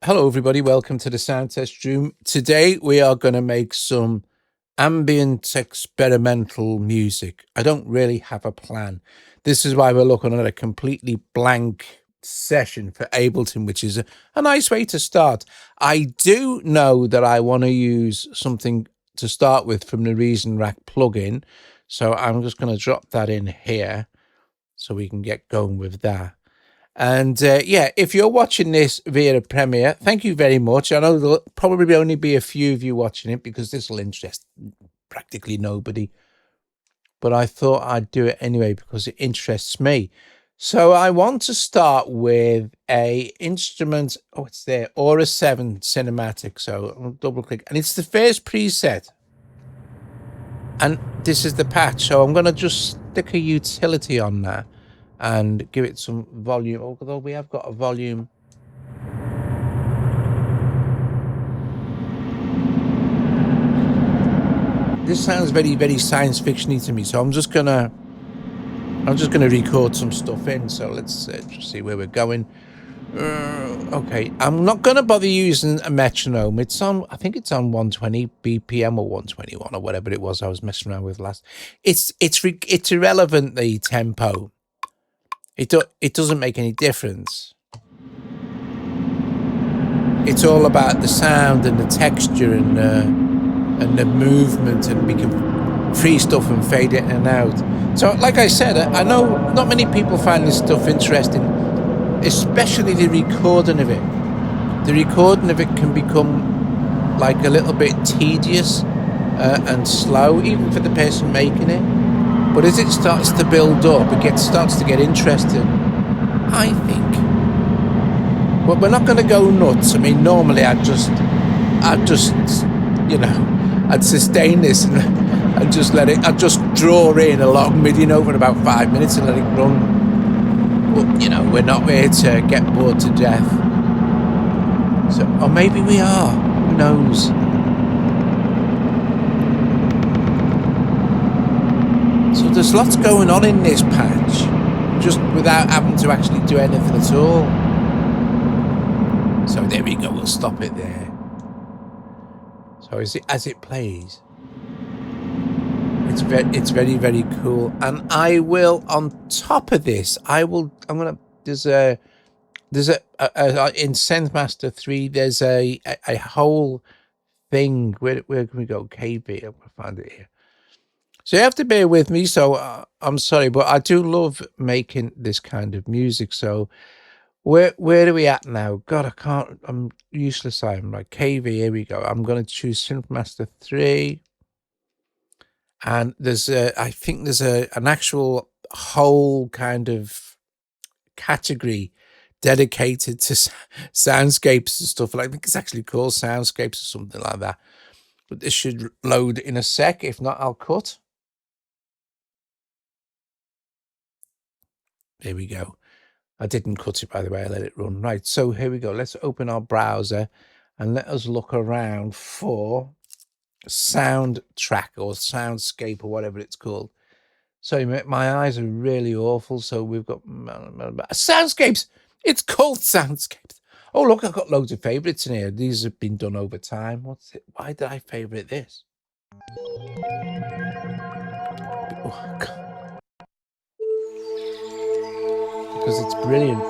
Hello everybody, welcome to the sound test room. Today we are going to make some ambient experimental music. I don't really have a plan. This is why we're looking at a completely blank session for Ableton, which is a nice way to start. I do know that I want to use something to start with from the Reason Rack plugin, so I'm just going to drop that in here so we can get going with that. And yeah, if you're watching this via a premiere, thank you very much. I know there'll probably only be a few of you watching it because this will interest practically nobody. But I thought I'd do it anyway because it interests me. So I want to start with a instrument. Oh, it's there. Aura 7 cinematic. So I'll double click. And it's the first preset. And this is the patch. So I'm going to just stick a utility on that and give it some volume, although we have got a volume. This sounds very, very science fiction-y to me, so I'm just gonna record some stuff in. So let's just see where we're going. Okay, I'm not gonna bother using a metronome. It's on, I think it's on 120 BPM or 121 or whatever it was I was messing around with last. It's irrelevant, the tempo. It doesn't make any difference. It's all about the sound and the texture and the movement, and we can free stuff and fade it in and out. So, like I said, I know not many people find this stuff interesting, especially the recording of it. The recording of it can become like a little bit tedious and slow, even for the person making it. But as it starts to build up, it starts to get interesting, I think. But we're not going to go nuts. I mean, normally I'd just, you know, I'd sustain this and just let it, I'd just draw in a long MIDI note for about 5 minutes and let it run. But, you know, we're not here to get bored to death. So, or maybe we are. Who knows? So there's lots going on in this patch, just without having to actually do anything at all. So there we go, we'll stop it there. So as it plays, it's very, very cool. And I will, on top of this, there's a in Synthmaster 3, there's a whole thing. Where can we go? KB, I'm gonna find it here. So you have to bear with me. So I'm sorry, but I do love making this kind of music. So where are we at now? God, I can't. I'm useless. I'm like KV. Here we go. I'm going to choose Synthmaster 3, and there's I think there's an actual whole kind of category dedicated to soundscapes and stuff. I think it's actually called soundscapes or something like that. But this should load in a sec. If not, I'll cut. There we go. I didn't cut it, by the way. I let it run. Right, so here we go. Let's open our browser and let us look around for soundtrack or soundscape or whatever it's called. Sorry, my eyes are really awful. So we've got soundscapes. It's called soundscapes. Oh, look, I've got loads of favorites in here. These have been done over time. What's it? Why did I favorite this? Oh, God. Because it's brilliant.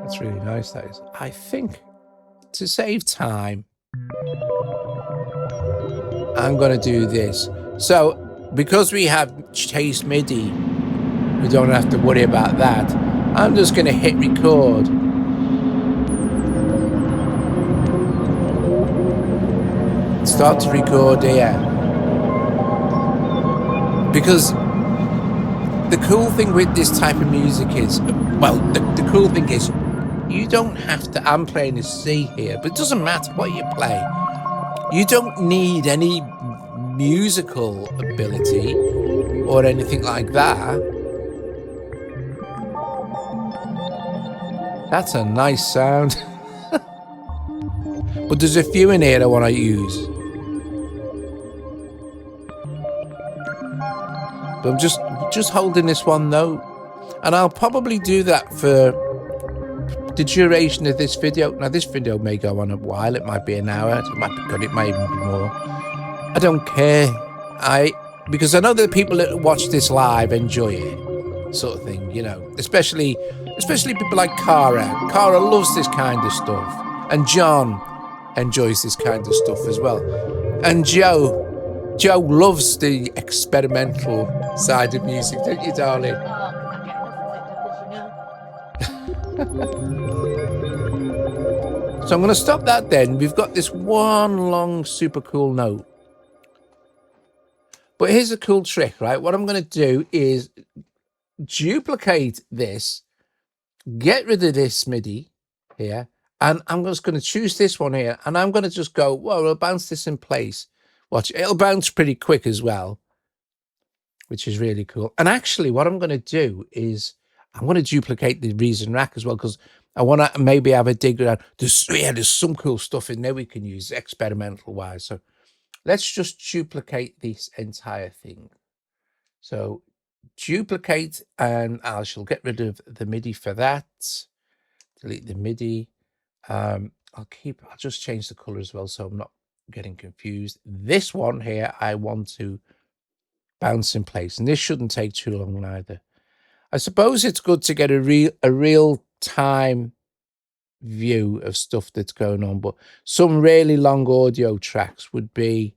That's really nice, that is. I think to save time, I'm going to do this. So because we have chase MIDI, we don't have to worry about that. I'm just going to hit record. Start to record here. Because the cool thing with this type of music is, well, the cool thing is you don't have to, I'm playing a C here, but it doesn't matter what you play. You don't need any musical ability or anything like that. That's a nice sound. But there's a few in here I want to use. But I'm just holding this one note. And I'll probably do that for the duration of this video. Now, this video may go on a while. It might be an hour. It might be good. It might even be more. I don't care. Because I know that people that watch this live enjoy it, sort of thing, you know. Especially people like Cara. Cara loves this kind of stuff. And John enjoys this kind of stuff as well. And Joe loves the experimental side of music, don't you, darling? So I'm going to stop that then. We've got this one long, super cool note. But here's a cool trick, right? What I'm going to do is duplicate this, get rid of this MIDI here, and I'm just going to choose this one here, and I'm going to just go, well, I'll bounce this in place. Watch, it'll bounce pretty quick as well, which is really cool. And actually, what I'm going to do is I'm going to duplicate the reason rack as well, because I want to maybe have a dig around. There's some cool stuff in there we can use experimental wise. So let's just duplicate this entire thing. So duplicate, and I shall get rid of the MIDI for that. Delete the MIDI. I'll just change the color as well, so I'm not getting confused. This one here, I want to bounce in place, and this shouldn't take too long either. I suppose it's good to get a real time view of stuff that's going on, but some really long audio tracks would be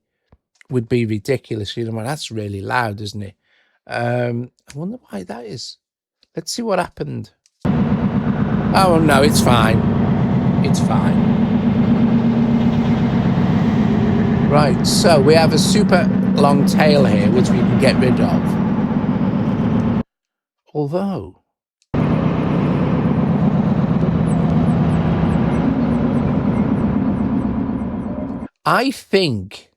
ridiculous. You know, that's really loud, isn't it? I wonder why that is. Let's see what happened. Oh no, it's fine. It's fine. Right, so we have a super long tail here, which we can get rid of. Although I think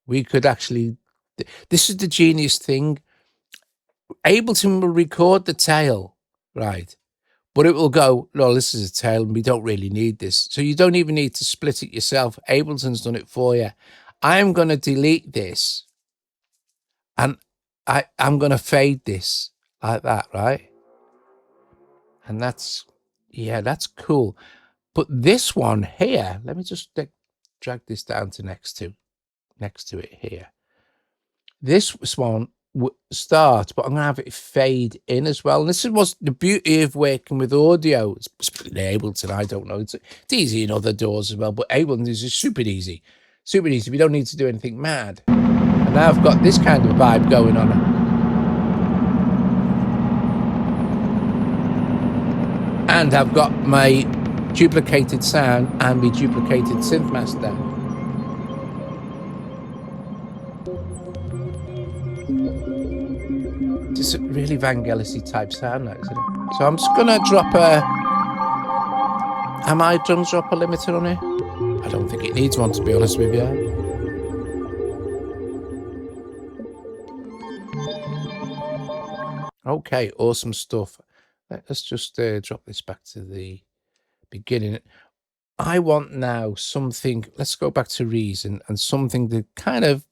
we could actually, this is the genius thing. Ableton will record the tail, right? But it will go, no, this is a tail and we don't really need this. So you don't even need to split it yourself. Ableton's done it for you. I'm going to delete this and I'm going to fade this like that, right? And that's, yeah, that's cool. But this one here, let me just drag this down to next to it here. This one start, but I'm gonna have it fade in as well. And this is what's the beauty of working with audio. It's Ableton, I don't know. It's easy in other doors as well, but Ableton is just super easy. Super easy. We don't need to do anything mad. And now I've got this kind of vibe going on. And I've got my duplicated sound and my duplicated synth master. It's a really Vangelis-y type sound, isn't it? So I'm just gonna drop am I drums drop a limiter on it? I don't think it needs one, to be honest with you. Okay, awesome stuff. Let's just drop this back to the beginning. I want now something, let's go back to Reason, and something to kind of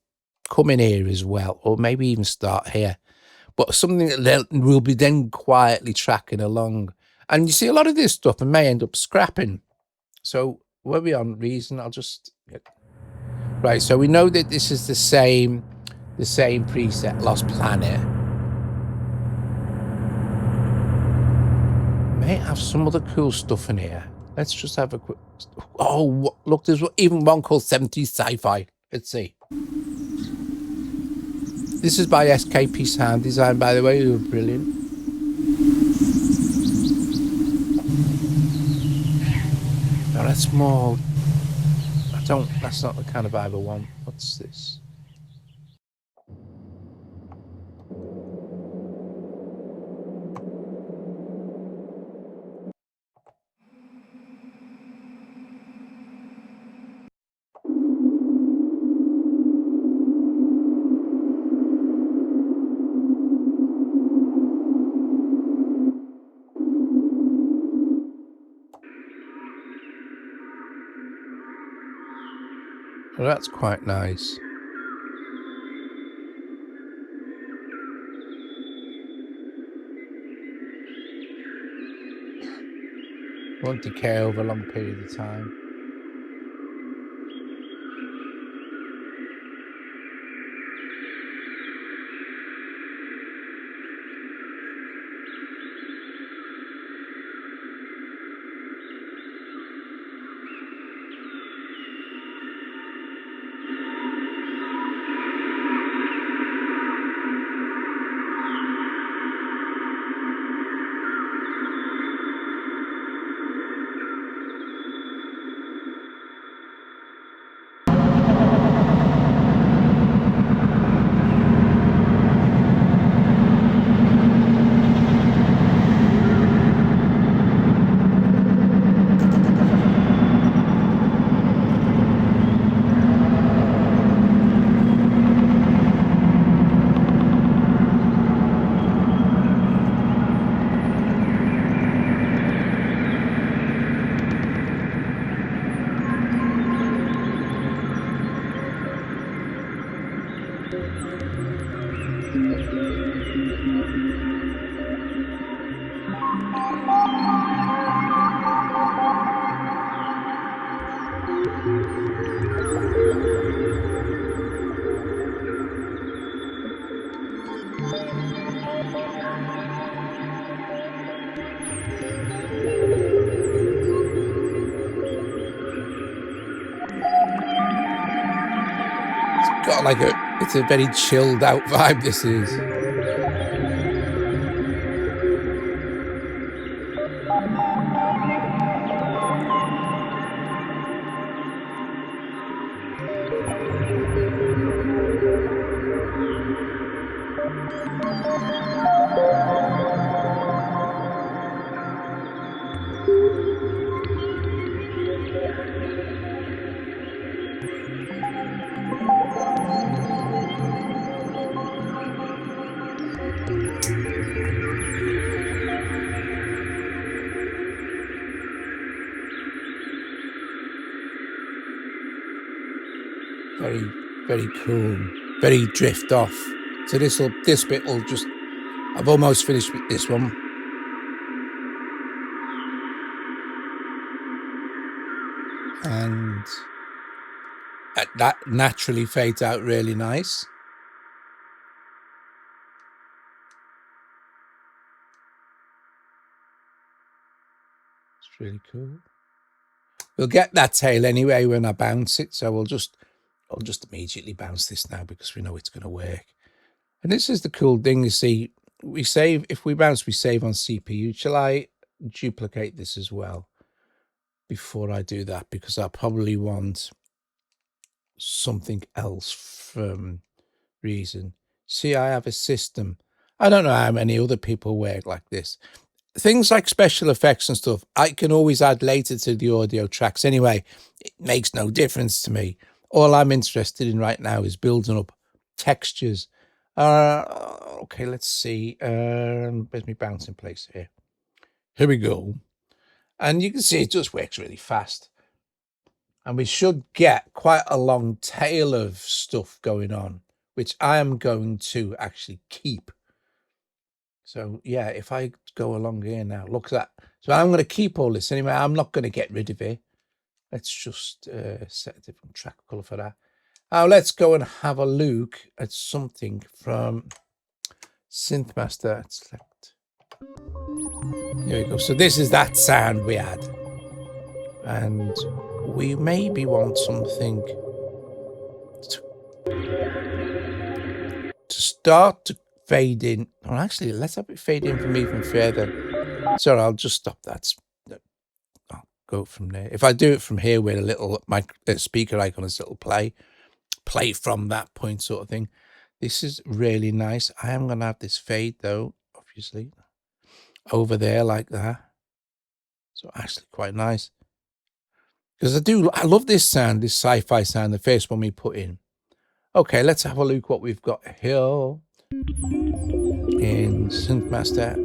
come in here as well, or maybe even start here. But something that will be then quietly tracking along. And you see a lot of this stuff and may end up scrapping. So where we on Reason, I'll just, right. So we know that this is the same preset, Lost Planet. May have some other cool stuff in here. Let's just have a quick, oh, look, there's even one called 70s Sci-Fi. Let's see. This is by SKP Sound Design, by the way. They were brilliant. No, that's more, that's not the kind of vibe I want. What's this? Well, that's quite nice. Won't decay over a long period of time. Got like it's a very chilled out vibe, this is. Very, very cool. Very drift off. So this bit will just, I've almost finished with this one. And that naturally fades out really nice. It's really cool. We'll get that tail anyway when I bounce it, so I'll just immediately bounce this now because we know it's going to work. And this is the cool thing, you see, we save, if we bounce, we save on CPU. Shall I duplicate this as well before I do that? Because I probably want something else from reason. See, I have a system. I don't know how many other people work like this. Things like special effects and stuff, I can always add later to the audio tracks. Anyway, it makes no difference to me. All I'm interested in right now is building up textures. Okay, let's see. Where's my bouncing place here? Here we go. And you can see it just works really fast. And we should get quite a long tail of stuff going on, which I am going to actually keep. So yeah, if I go along here now, look at that. So I'm going to keep all this anyway. I'm not going to get rid of it. Let's just set a different track color for that. Now let's go and have a look at something from Synth Master. Select. There we go. So this is that sound we had. And we maybe want something to start to fade in. Well, actually, let's have it fade in from even further. Sorry, I'll just stop that. I'll go from there. If I do it from here with a little speaker icon, this little play from that point sort of thing. This is really nice. I am going to have this fade though, obviously, over there like that. So actually quite nice. Because I love this sound, this sci-fi sound, the first one we put in. Okay, let's have a look what we've got here in Synth Master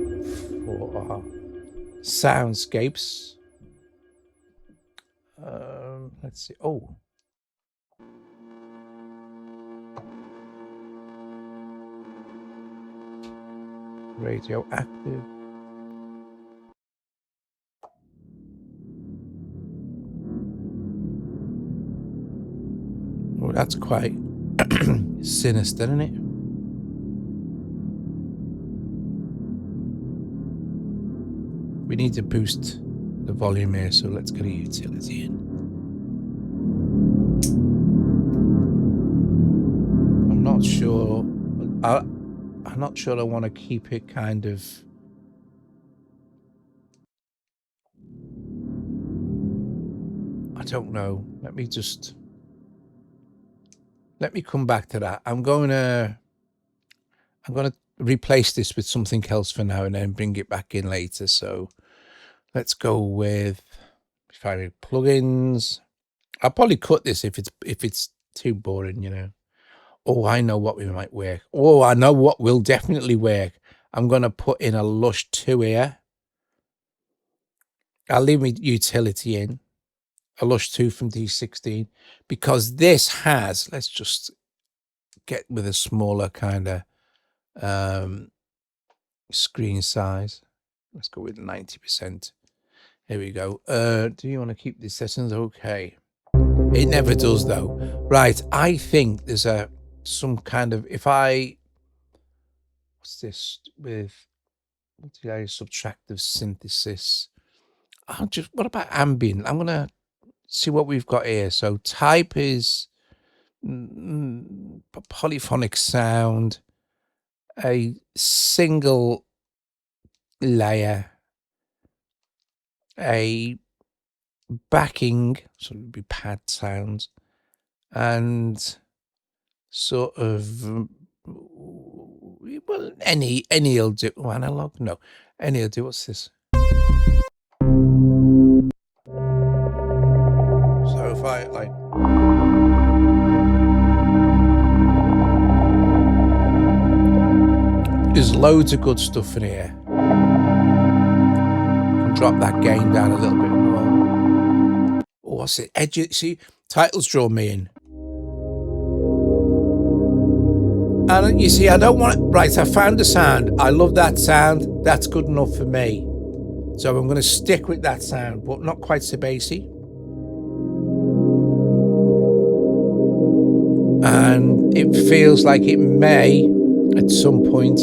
for our soundscapes. Let's see. Oh, Radioactive. Oh, that's quite sinister, isn't it? We need to boost the volume here, so let's get a utility in. I'm not sure. I'm not sure I want to keep it kind of. I don't know. Let me come back to that. I'm gonna replace this with something else for now and then bring it back in later. So let's go with plugins. I'll probably cut this if it's too boring, you know. Oh, I know what we might work. Oh, I know what will definitely work. I'm gonna put in a Lush 2 here. I'll leave my utility in. A Lush 2 from D16, because this has, let's just get with a smaller kind of screen size. Let's go with 90%. Here we go. Do you want to keep these settings? Okay. It never does though. Right, I think there's some kind of, what's this with subtractive synthesis? What about ambient? I'm gonna see what we've got here. So type is polyphonic sound, a single layer, a backing, so it would be pad sounds, and sort of well, any'll do. Oh, analog? No, any'll do. What's this? So if I like, there's loads of good stuff in here. Can drop that gain down a little bit more. Oh, what's it? Edge. See, titles draw me in. And you see, I don't want it. Right, I found a sound. I love that sound. That's good enough for me. So I'm going to stick with that sound, but not quite so bassy. And it feels like it may, at some point,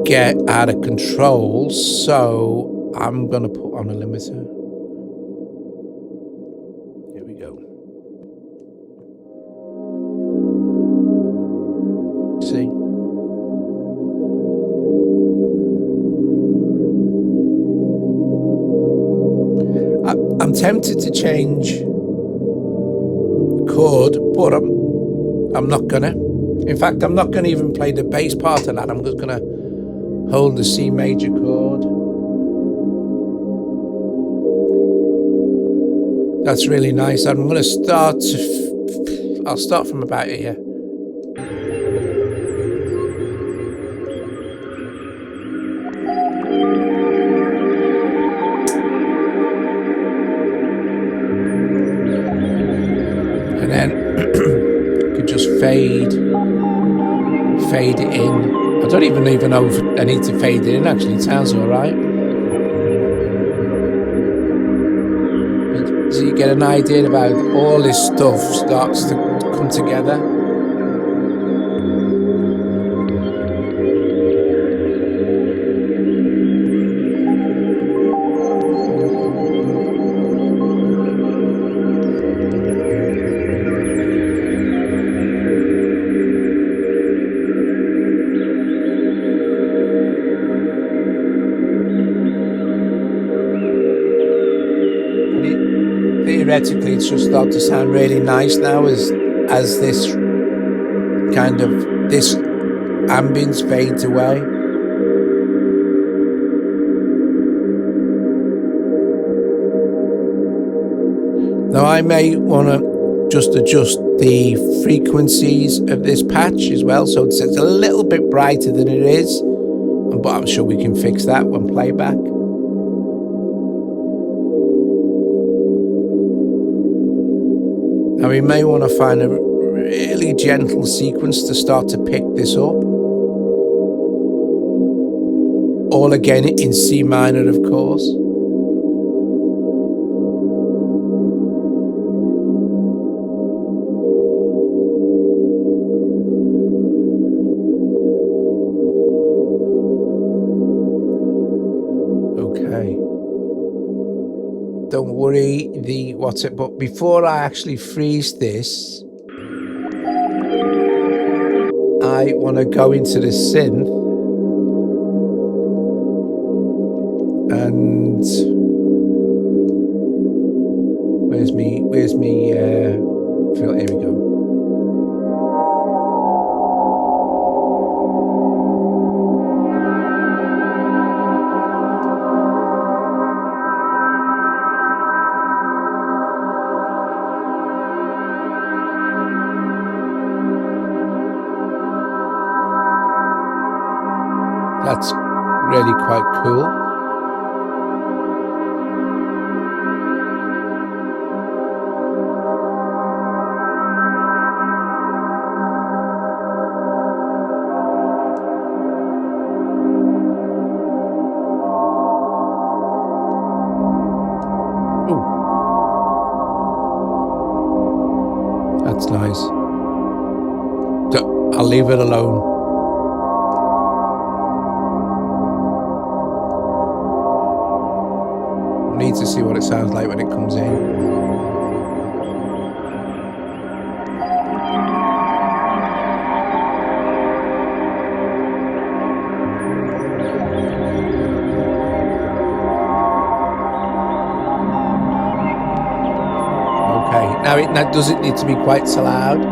get out of control. So I'm going to put on a limiter. Here we go. See? I'm tempted to change chord, but I'm not gonna. In fact, I'm not gonna even play the bass part of that. I'm just gonna hold the C major chord. That's really nice. I'm gonna start. I'll start from about here. And then could just fade it in. I don't even know if I need to fade it in. Actually, it sounds all right. But so you get an idea about all this stuff starts to come together. Theoretically, it should start to sound really nice now as this kind of this ambience fades away. Now I may want to just adjust the frequencies of this patch as well, so it's a little bit brighter than it is, but I'm sure we can fix that when playback. Now we may want to find a really gentle sequence to start to pick this up. all again in C minor, of course. Okay. Don't worry, what's it? But before I actually freeze this, I want to go into the synth and where's me here we go. That's really quite cool. Ooh. That's nice. So I'll leave it alone. Need to see what it sounds like when it comes in. Okay, now does it need to be quite so loud?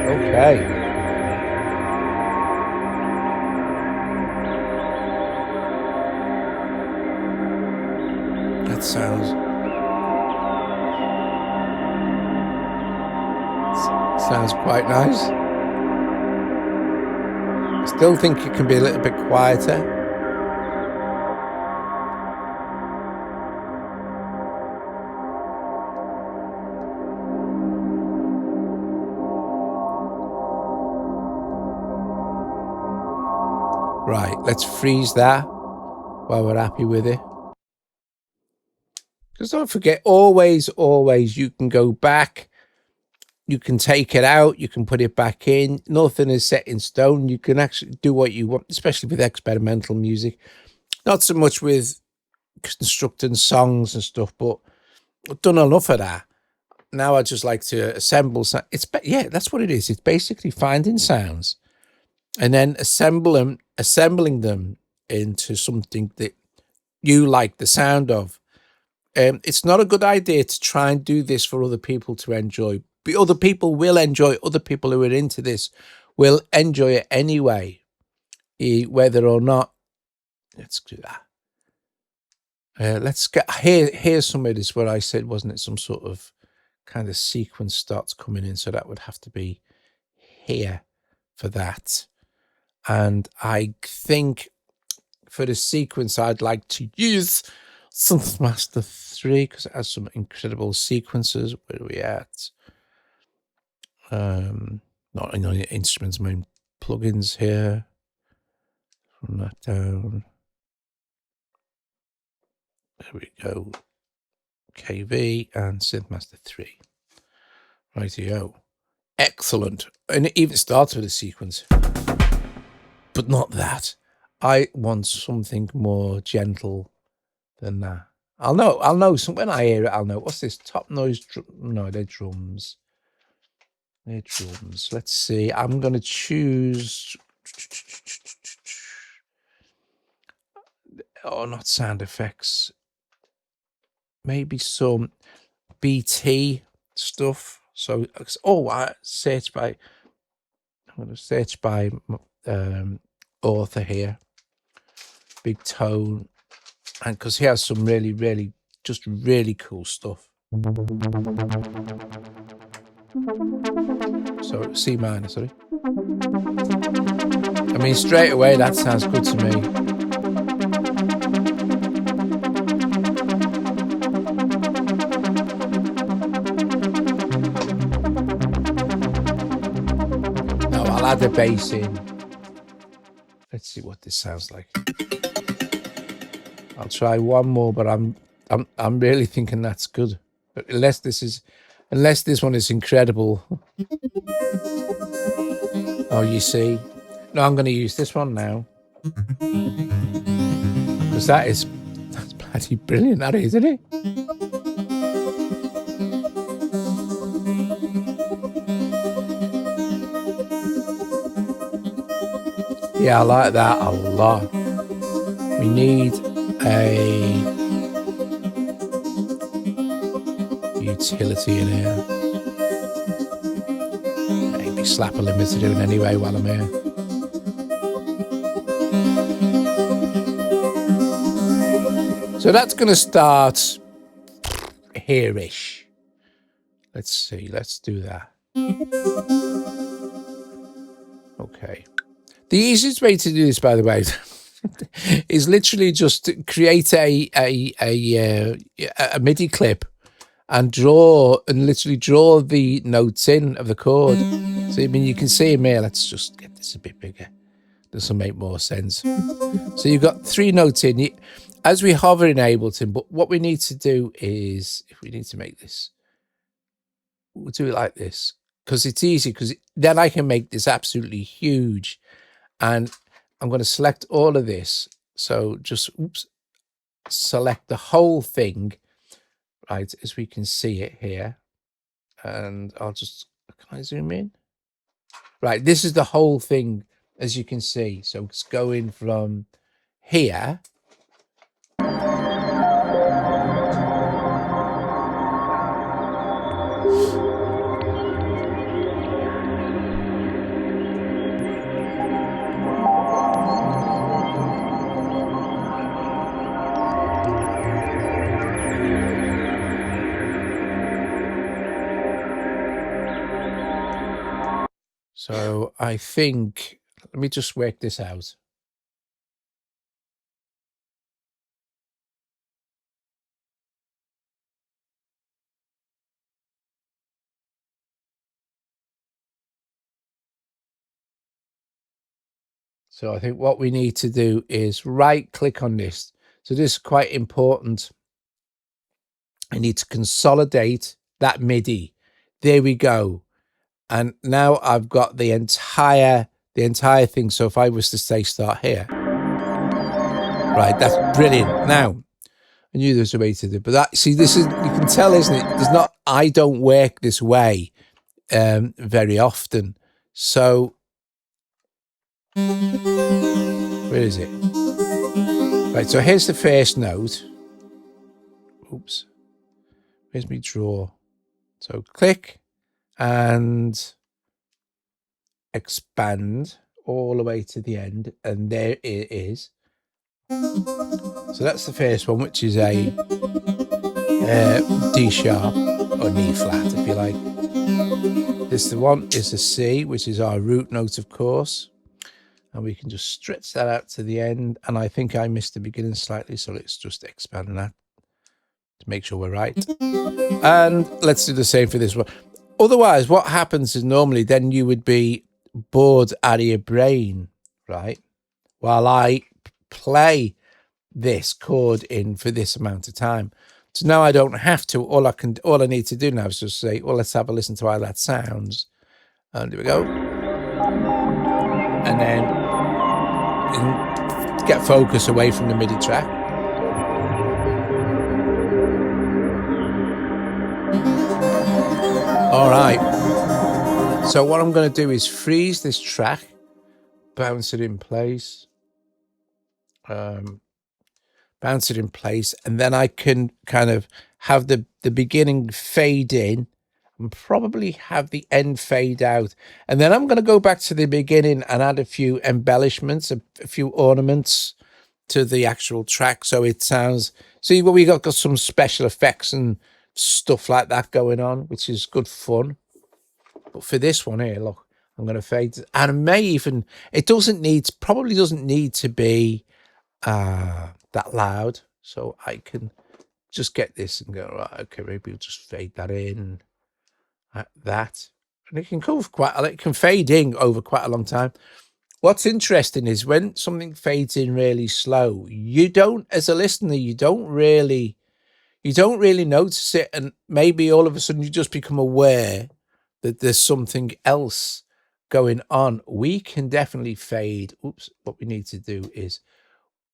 Okay. That sounds quite nice. Still think it can be a little bit quieter. Right, let's freeze that while we're happy with it. Because don't forget, always, you can go back, you can take it out, you can put it back in. Nothing is set in stone. You can actually do what you want, especially with experimental music. Not so much with constructing songs and stuff, but I've done enough of that. Now I just like to assemble. Yeah, that's what it is. It's basically finding sounds and then assembling them into something that you like the sound of. It's not a good idea to try and do this for other people to enjoy. But other people will enjoy. Other people who are into this will enjoy it anyway, whether or not. Let's do that. Let's get here's some of this where I said, wasn't it, some sort of kind of sequence starts coming in, so that would have to be here for that. And I think for the sequence, I'd like to use Synthmaster 3 because it has some incredible sequences. Where are we at? Not in the instruments, I mean plugins here. From that down. There we go. KV and Synthmaster 3. Rightio. Excellent. And it even starts with a sequence. But not that. I want something more gentle than that. I'll know. So when I hear it, I'll know. What's this? Top noise? No, they're drums. They're drums. Let's see. I'm going to choose. Oh, not sound effects. Maybe some BT stuff. So, I search by. I'm going to search by author here. Big Tone, and because he has some really, really, just really cool stuff. So C minor, sorry. I mean, straight away, that sounds good to me. Now I'll add the bass in. Let's see what this sounds like. I'll try one more, but I'm really thinking that's good. But unless this one is incredible. Oh, you see. No, I'm going to use this one now. Because that's bloody brilliant, that is, isn't it? Yeah, I like that a lot. We need a utility in here. Maybe slap a limiter in anyway while I'm here. So that's going to start here-ish. Let's see, let's do that. Okay. The easiest way to do this, by the way, is literally just to create a MIDI clip and literally draw the notes in of the chord. So, I mean, you can see them here. Let's just get this a bit bigger. This will make more sense. So you've got 3 notes in. As we hover in Ableton, but what we need to do is, if we need to make this, we'll do it like this, because it's easy, because then I can make this absolutely huge. And I'm going to select all of this. So just, select the whole thing, right, as we can see it here. And I'll just, can I zoom in? Right, this is the whole thing, as you can see. So it's going from here. So I think, let me just work this out. So I think what we need to do is right click on this. So this is quite important. I need to consolidate that MIDI. There we go. And now I've got the entire thing. So if I was to say start here, right, that's brilliant. Now, I knew there was a way to do it, but that, see, this is, you can tell, isn't it? There's not, I don't work this way very often. So, where is it? Right, so here's the first note. Oops. Where's me draw? So click and expand all the way to the end, and there it is. So that's the first one, which is a D sharp or knee flat, if you like. This the one is a C, which is our root note, of course, and we can just stretch that out to the end. And I think I missed the beginning slightly, so let's just expand that to make sure we're right. And let's do the same for this one. Otherwise, what happens is normally then you would be bored out of your brain, right? While I play this chord in for this amount of time. So now I don't have to. All I need to do now is just say, well, let's have a listen to how that sounds. And here we go. And then get focus away from the MIDI track. All right. So what I'm going to do is freeze this track, bounce it in place. Bounce it in place, and then I can kind of have the beginning fade in and probably have the end fade out. And then I'm going to go back to the beginning and add a few embellishments, a few ornaments to the actual track. So it sounds, see, well, we got some special effects and stuff like that going on, which is good fun. But for this one here, look, I'm going to fade, and it may even, probably doesn't need to be that loud. So I can just get this and go, right, okay, maybe we'll just fade that in, like that. And it can go it can fade in over quite a long time. What's interesting is when something fades in really slow, you don't, as a listener, you don't really notice it, and maybe all of a sudden you just become aware that there's something else going on. We can definitely fade. Oops, what we need to do is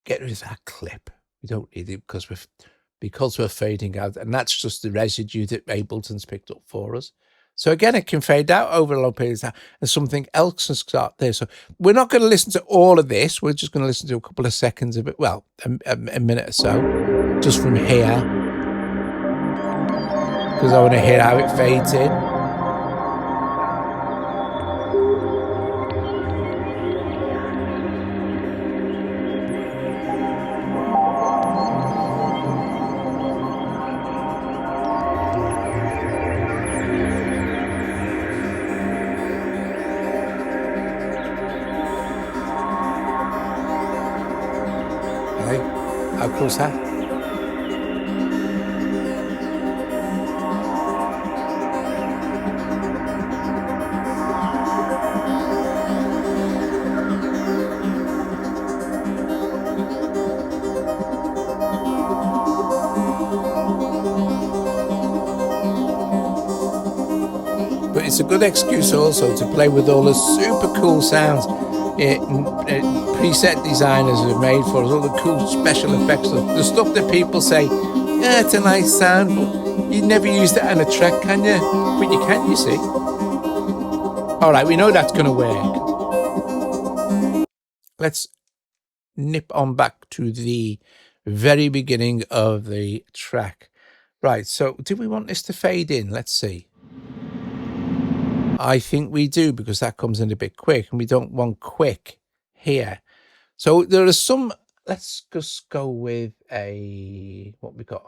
get rid of that clip. We don't need it because we're fading out, and that's just the residue that Ableton's picked up for us. So again, it can fade out over a long period of time, and something else can start there. So we're not going to listen to all of this. We're just going to listen to a couple of seconds of it. Well, a minute or so, just from here, because I want to hear how it fades in. How cool is that? But it's a good excuse also to play with all the super cool sounds preset designers have made for us, all the cool special effects, the stuff that people say, yeah, it's a nice sound, but you'd never use that in a track, can you? But you can, you see. All right, we know that's going to work. Let's nip on back to the very beginning of the track. Right, so do we want this to fade in? Let's see. I think we do, because that comes in a bit quick, and we don't want quick here. So there are some, let's just go with what we got.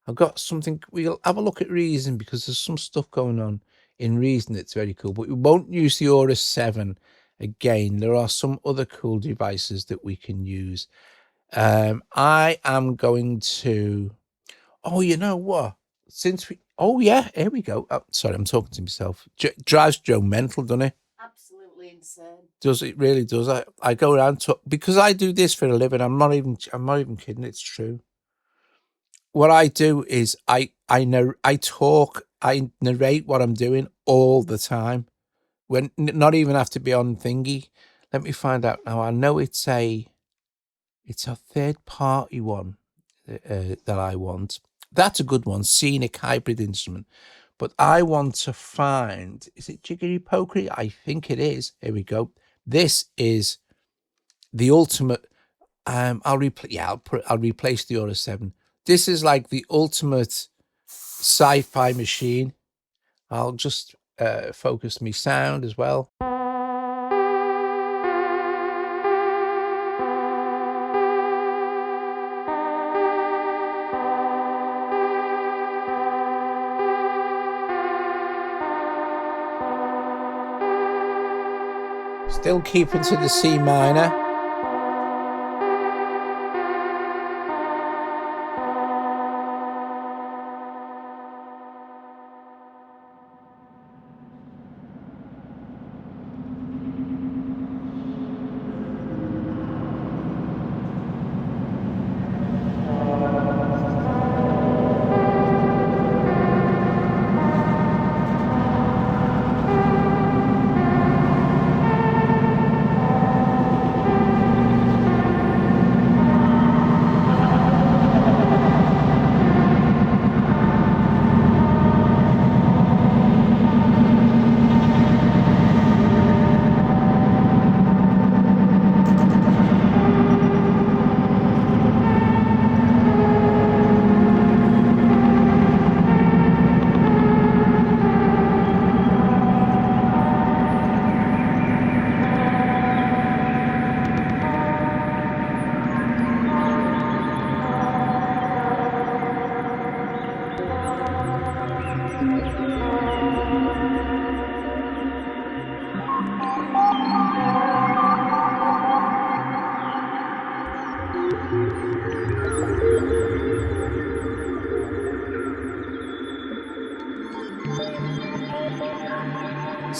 I've got something, we'll have a look at Reason, because there's some stuff going on in Reason that's very cool, but we won't use the Aura 7 again. There are some other cool devices that we can use. I am going to, oh, you know what? Oh yeah, here we go. Oh, sorry, I'm talking to myself. Drives Joe mental, doesn't it? Absolutely insane. Does it really? Does I go around because I do this for a living. I'm not even kidding. It's true. What I do is I narrate what I'm doing all the time. When not even have to be on thingy. Let me find out now. I know it's a third party one that I want. That's a good one, scenic hybrid instrument. But I want to find, is it Jiggery Pokery? I think it is. Here we go. This is the ultimate. I'll replace the Aura 7. This is like the ultimate sci-fi machine. I'll just focus my sound as well. Still keeping to the C minor.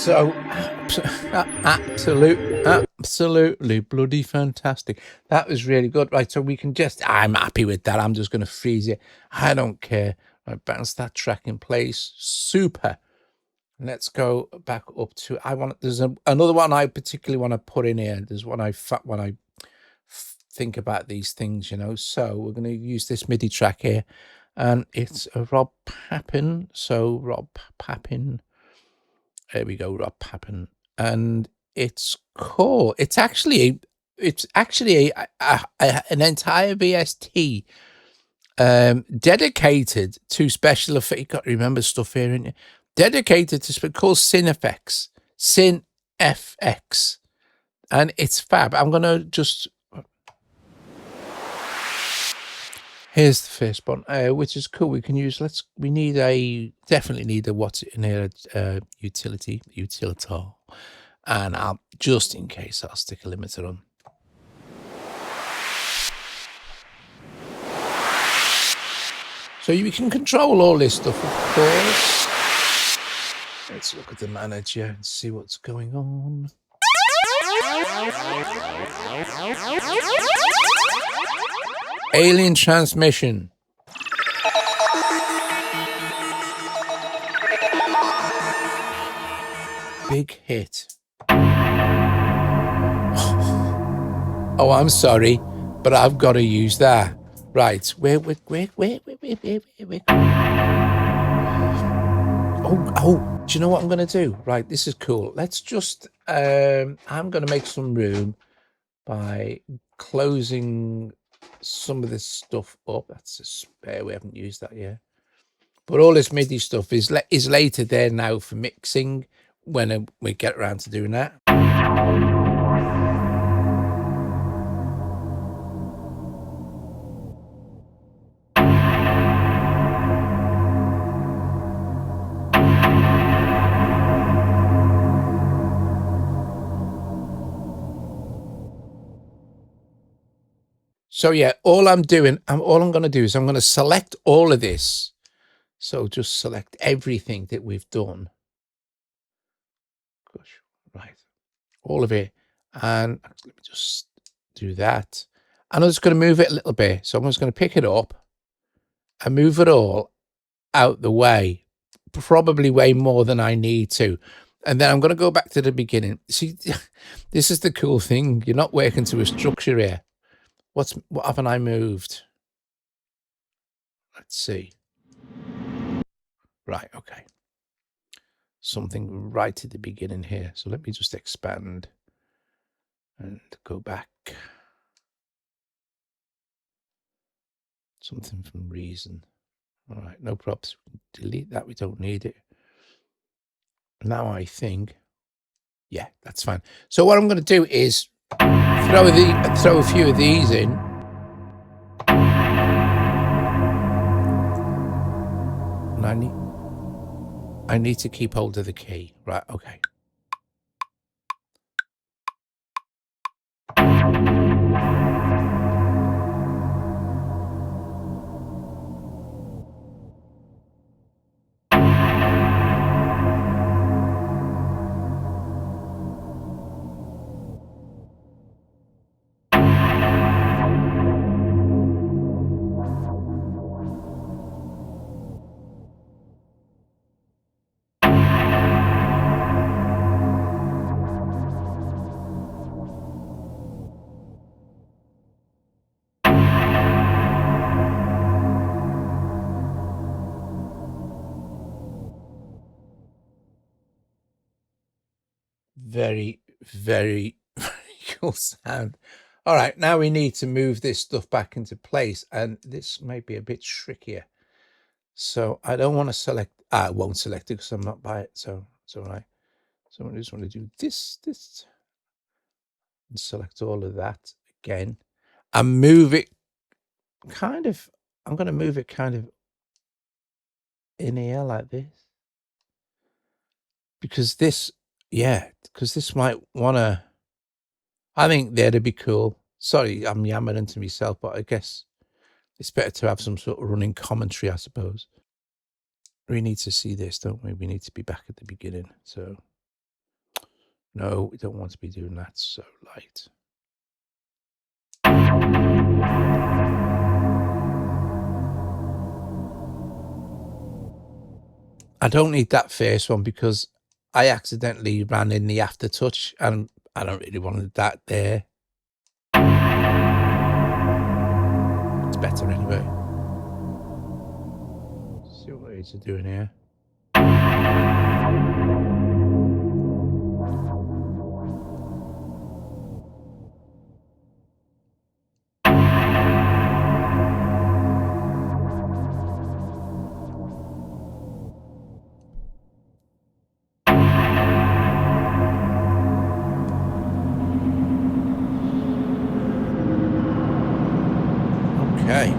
So absolutely bloody fantastic. That was really good. Right, so we can I'm happy with that. I'm just going to freeze it. I don't care. Right, bounce that track in place. Super. Let's go back up to, there's another one I particularly want to put in here. There's one when I think about these things, you know. So we're going to use this MIDI track here, and it's a Rob Papin. So Rob Papin, there we go, Rob Papin, and it's cool. It's actually an entire VST dedicated to special effects. You got to remember stuff here, isn't you? Dedicated to called Synth FX, and it's fab. I'm gonna just, here's the first one, which is cool. We can use, definitely need a what's in here, utilitar, and I'll, just in case, I'll stick a limiter on. So you can control all this stuff, of course. Let's look at the manager and see what's going on. Alien transmission. Big hit. Oh, I'm sorry, but I've got to use that. Right, where. Oh, do you know what I'm going to do? Right, this is cool. Let's just, I'm going to make some room by closing some of this stuff up. That's a spare, we haven't used that yet. But all this MIDI stuff is later there now for mixing when we get around to doing that. So yeah, all I'm going to do is I'm going to select all of this. So just select everything that we've done. Gosh, right, all of it. And let me just do that. And I'm just going to move it a little bit. So I'm just going to pick it up and move it all out the way, probably way more than I need to. And then I'm going to go back to the beginning. See, this is the cool thing. You're not working to a structure here. What haven't I moved? Let's see. Right, okay. Something right at the beginning here. So let me just expand and go back. Something from reason. All right, no props. Delete that, we don't need it. Now I think, yeah, that's fine. So what I'm going to do is throw a few of these in. And I need to keep hold of the key. Right, okay. Very, very, very cool sound. All right, now we need to move this stuff back into place, and this may be a bit trickier. So I don't want to select, I won't select it because I'm not by it, so it's all right. So I just want to do this, and select all of that again, and move it kind of, I'm going to move it kind of in here like this. Because this, yeah, because this might want to, I think that'd be cool. Sorry, I'm yammering to myself, but I guess it's better to have some sort of running commentary, I suppose. We need to see this, don't we? We need to be back at the beginning. So No, we don't want to be doing that so light. I don't need that first one because I accidentally ran in the aftertouch and I don't really want that there. It's better anyway. Let's see what it's doing here. Okay.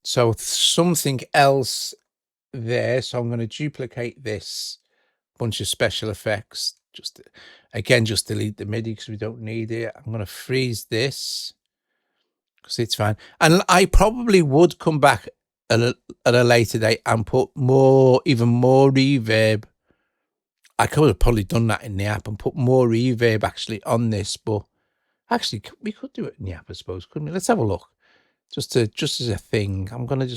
So something else there. So I'm going to duplicate this bunch of special effects. Just delete the MIDI because we don't need it. I'm going to freeze this because it's fine. And I probably would come back at a later date and put even more reverb. I could have probably done that in the app and put more reverb actually on this, but actually we could do it in the app, I suppose, couldn't we? Let's have a look. Just as a thing, I'm gonna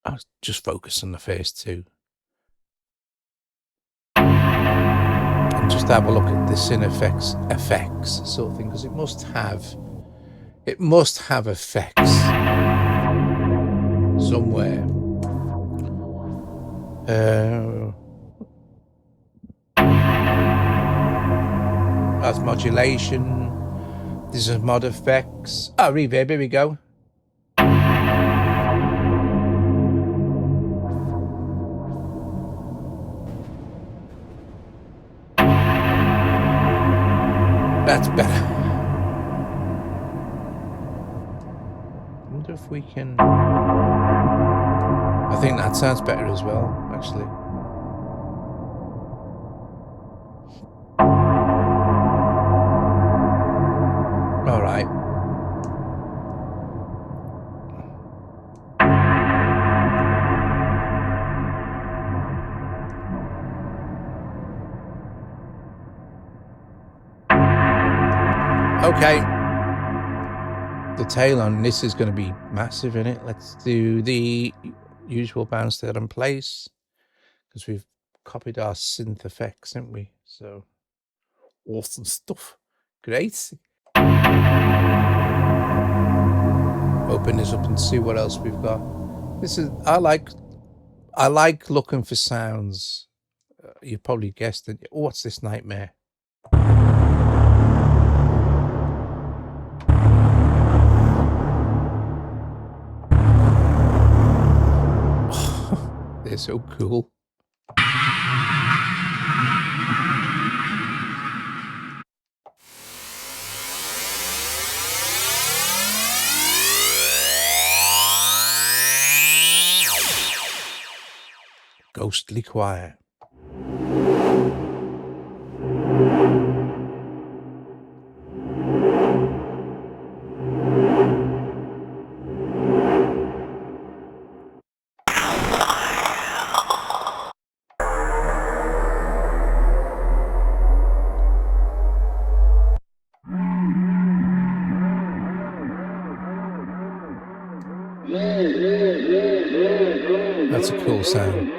I'll just focus on the first two and just have a look at the synth effects sort of thing, because it must have effects somewhere. That's modulation. This is mod effects. Oh, reverb. Here we go. That's better. I wonder if we can. I think that sounds better as well, actually. All right. Okay. The tail on this is going to be massive in it. Let's do the usual bounce there in place because we've copied our synth effects, haven't we? So awesome stuff. Great. Open this up and see what else we've got. I like looking for sounds. You probably guessed it. Oh, what's this nightmare? They're so cool. Ghostly quiet. That's a cool sound.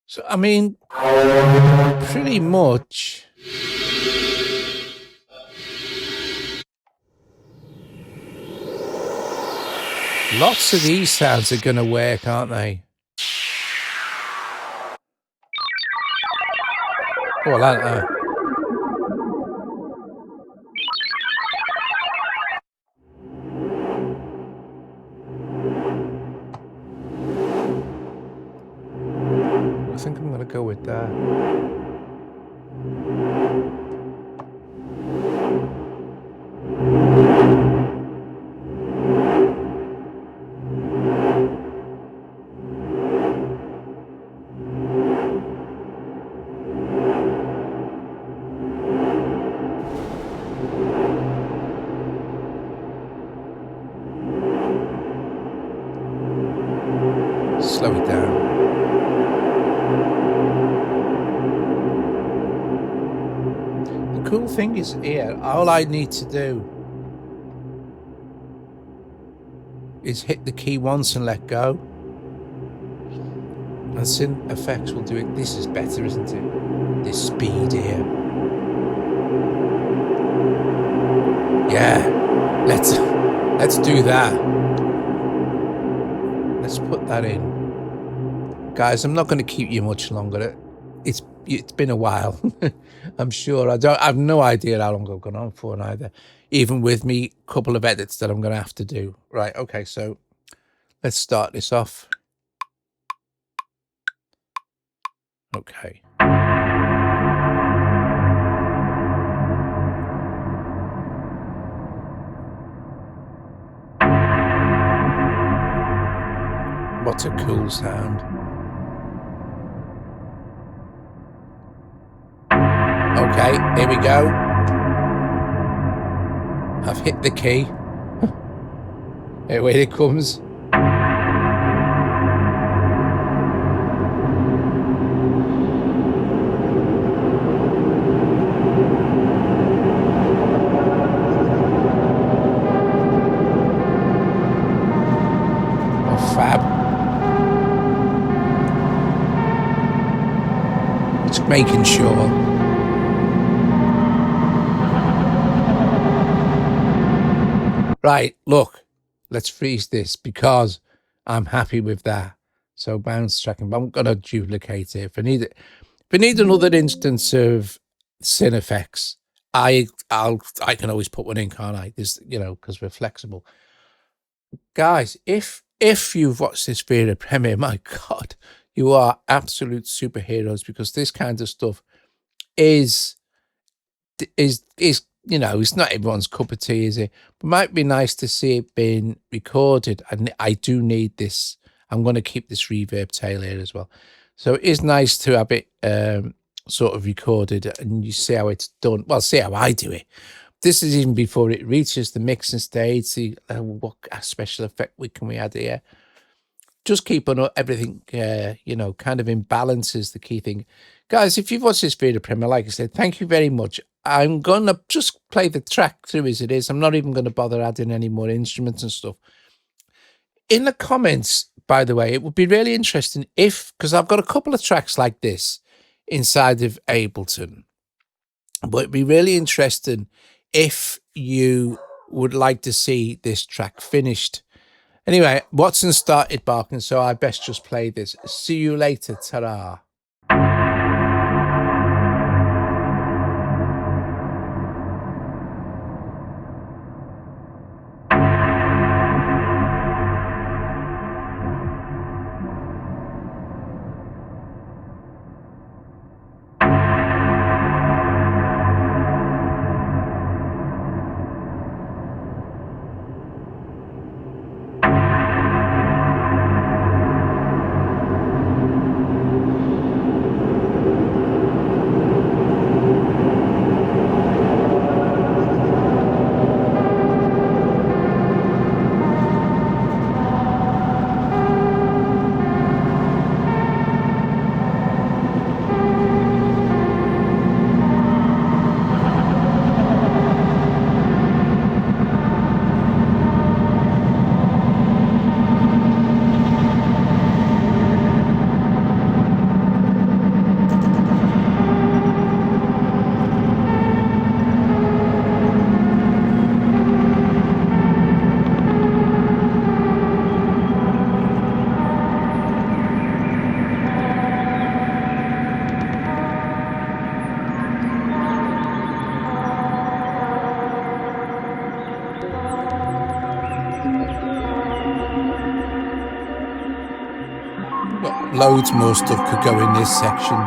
So, I mean, pretty much lots of these sounds are going to work, aren't they? Oh, that. I think I'm going to go with that. Slow it down. The cool thing is here, all I need to do is hit the key once and let go. And synth effects will do it. This is better, isn't it? This speed here. Yeah, let's do that. Let's put that in. Guys, I'm not going to keep you much longer. It's been a while. I'm sure. I've no idea how long I've gone on for neither. Even with me, a couple of edits that I'm going to have to do. Right, okay, so let's start this off. Okay. What a cool sound. Okay, here we go. I've hit the key. Here it comes. Oh, fab. Just making sure. Right, look, let's freeze this because I'm happy with that. So bounce tracking, but I'm gonna duplicate it. If I need another instance of synth effects, I can always put one in, can't I? This, because we're flexible. Guys, if you've watched this video premiere, my God, you are absolute superheroes, because this kind of stuff is it's not everyone's cup of tea, is it? But it might be nice to see it being recorded, and I do need this. I'm going to keep this reverb tail here as well. So it is nice to have it sort of recorded, and you see how it's done. Well, see how I do it. This is even before it reaches the mixing stage. See what special effect can we add here. Just keeping everything, kind of in balance is the key thing. Guys, if you've watched this video premiere, like I said, thank you very much. I'm going to just play the track through as it is. I'm not even going to bother adding any more instruments and stuff. In the comments, by the way, it would be really interesting because I've got a couple of tracks like this inside of Ableton. But it'd be really interesting if you would like to see this track finished. Anyway, Watson started barking, so I best just play this. See you later. Ta-ra. Loads more stuff could go in this section.